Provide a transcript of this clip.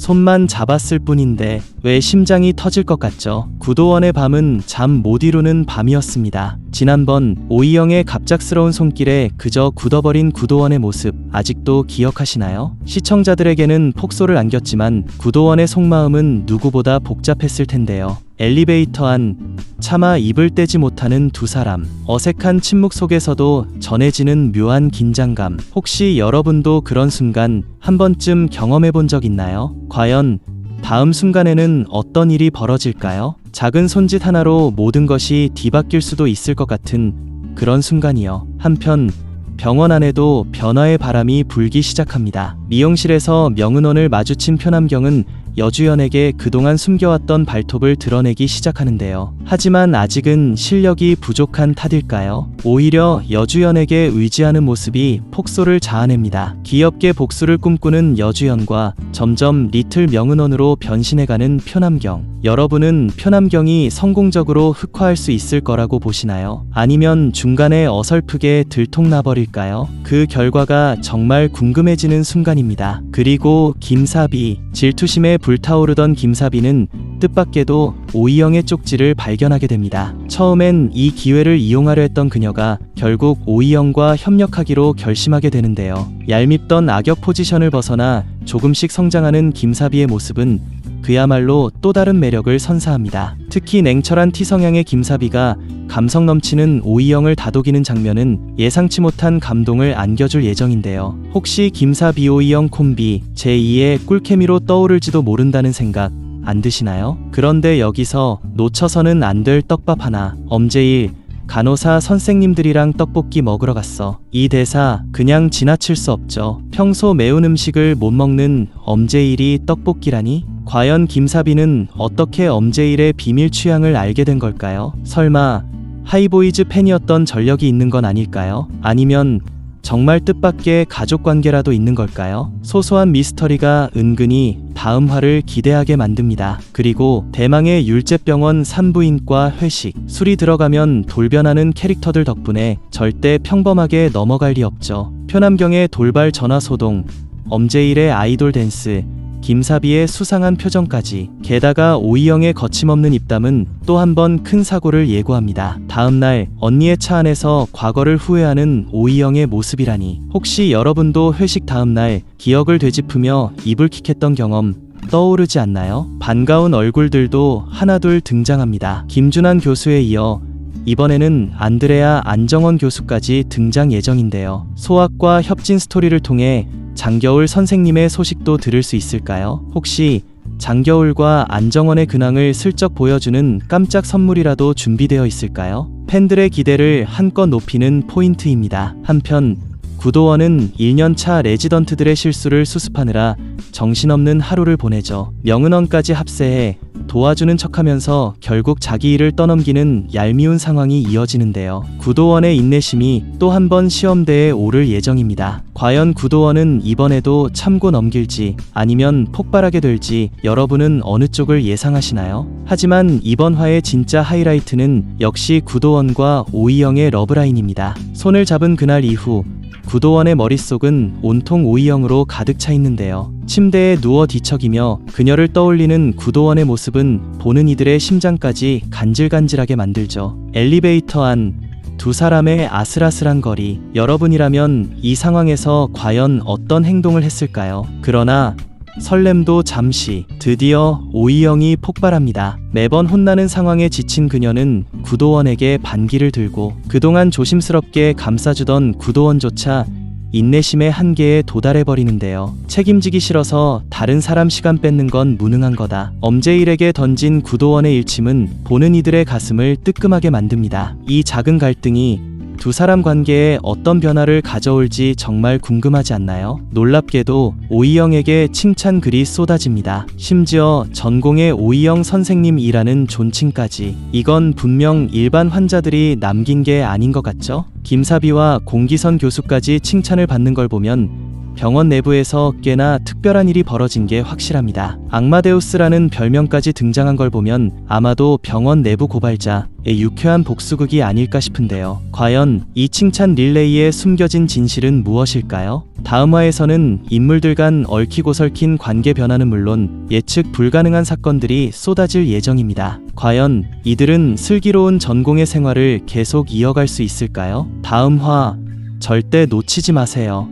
손만 잡았을 뿐인데 왜 심장이 터질 것 같죠? 구도원의 밤은 잠 못 이루는 밤이었습니다. 지난번 오이영의 갑작스러운 손길에 그저 굳어버린 구도원의 모습 아직도 기억하시나요? 시청자들에게는 폭소를 안겼지만 구도원의 속마음은 누구보다 복잡했을 텐데요. 엘리베이터 안 차마 입을 떼지 못하는 두 사람, 어색한 침묵 속에서도 전해지는 묘한 긴장감. 혹시 여러분도 그런 순간 한 번쯤 경험해 본 적 있나요? 과연 다음 순간에는 어떤 일이 벌어질까요? 작은 손짓 하나로 모든 것이 뒤바뀔 수도 있을 것 같은 그런 순간이요. 한편 병원 안에도 변화의 바람이 불기 시작합니다. 미용실에서 명은원을 마주친 표남경은 여주연에게 그동안 숨겨왔던 발톱을 드러내기 시작하는데요. 하지만 아직은 실력이 부족한 탓일까요? 오히려 여주연에게 의지하는 모습이 폭소를 자아냅니다. 귀엽게 복수를 꿈꾸는 여주연과 점점 리틀 명은원으로 변신해가는 표남경. 여러분은 표남경이 성공적으로 흑화할 수 있을 거라고 보시나요? 아니면 중간에 어설프게 들통나버릴까요? 그 결과가 정말 궁금해지는 순간입니다. 그리고 김사비. 질투심에 불타오르던 김사비는 뜻밖에도 오이영의 쪽지를 발견하게 됩니다. 처음엔 이 기회를 이용하려 했던 그녀가 결국 오이영과 협력하기로 결심하게 되는데요. 얄밉던 악역 포지션을 벗어나 조금씩 성장하는 김사비의 모습은 그야말로 또 다른 매력을 선사합니다. 특히 냉철한 T성향의 김사비가 감성 넘치는 오이영을 다독이는 장면은 예상치 못한 감동을 안겨줄 예정인데요. 혹시 김사비 오이영 콤비 제2의 꿀케미로 떠오를지도 모른다는 생각 안 드시나요? 그런데 여기서 놓쳐서는 안 될 떡밥 하나. 엄제일 간호사 선생님들이랑 떡볶이 먹으러 갔어. 이 대사 그냥 지나칠 수 없죠. 평소 매운 음식을 못 먹는 엄제일이 떡볶이라니? 과연 김사비는 어떻게 엄제일의 비밀 취향을 알게 된 걸까요? 설마 하이보이즈 팬이었던 전력이 있는 건 아닐까요? 아니면 정말 뜻밖의 가족관계라도 있는 걸까요? 소소한 미스터리가 은근히 다음 화를 기대하게 만듭니다. 그리고 대망의 율제병원 산부인과 회식. 술이 들어가면 돌변하는 캐릭터들 덕분에 절대 평범하게 넘어갈 리 없죠. 표남경의 돌발 전화 소동, 엄제일의 아이돌 댄스, 김사비의 수상한 표정까지. 게다가 오이영의 거침없는 입담은 또 한 번 큰 사고를 예고합니다. 다음날 언니의 차 안에서 과거를 후회하는 오이영의 모습이라니. 혹시 여러분도 회식 다음날 기억을 되짚으며 이불킥했던 경험 떠오르지 않나요? 반가운 얼굴들도 하나둘 등장합니다. 김준환 교수에 이어 이번에는 안드레아 안정원 교수까지 등장 예정인데요. 소학과 협진 스토리를 통해 장겨울 선생님의 소식도 들을 수 있을까요? 혹시 장겨울과 안정원의 근황을 슬쩍 보여주는 깜짝 선물이라도 준비되어 있을까요? 팬들의 기대를 한껏 높이는 포인트입니다. 한편 구도원은 1년차 레지던트들의 실수를 수습하느라 정신없는 하루를 보내죠. 명은원까지 합세해 도와주는 척하면서 결국 자기 일을 떠넘기는 얄미운 상황이 이어지는데요. 구도원의 인내심이 또 한 번 시험대에 오를 예정입니다. 과연 구도원은 이번에도 참고 넘길지 아니면 폭발하게 될지 여러분은 어느 쪽을 예상하시나요? 하지만 이번 화의 진짜 하이라이트는 역시 구도원과 오이영의 러브라인입니다. 손을 잡은 그날 이후 구도원의 머릿속은 온통 오이영으로 가득 차 있는데요. 침대에 누워 뒤척이며 그녀를 떠올리는 구도원의 모습은 보는 이들의 심장까지 간질간질하게 만들죠. 엘리베이터 안 두 사람의 아슬아슬한 거리. 여러분이라면 이 상황에서 과연 어떤 행동을 했을까요? 그러나 설렘도 잠시. 드디어 오이영이 폭발합니다. 매번 혼나는 상황에 지친 그녀는 구도원에게 반기를 들고 그동안 조심스럽게 감싸주던 구도원조차 인내심의 한계에 도달해버리는데요. 책임지기 싫어서 다른 사람 시간 뺏는 건 무능한 거다. 엄제일에게 던진 구도원의 일침은 보는 이들의 가슴을 뜨끔하게 만듭니다. 이 작은 갈등이 두 사람 관계에 어떤 변화를 가져올지 정말 궁금하지 않나요? 놀랍게도 오이영에게 칭찬 글이 쏟아집니다. 심지어 전공의 오이영 선생님이라는 존칭까지. 이건 분명 일반 환자들이 남긴 게 아닌 것 같죠? 김사비와 공기선 교수까지 칭찬을 받는 걸 보면 병원 내부에서 꽤나 특별한 일이 벌어진 게 확실합니다. 악마데우스라는 별명까지 등장한 걸 보면 아마도 병원 내부 고발자의 유쾌한 복수극이 아닐까 싶은데요. 과연 이 칭찬 릴레이에 숨겨진 진실은 무엇일까요? 다음 화에서는 인물들 간 얽히고 설킨 관계 변화는 물론 예측 불가능한 사건들이 쏟아질 예정입니다. 과연 이들은 슬기로운 전공의 생활을 계속 이어갈 수 있을까요? 다음 화 절대 놓치지 마세요.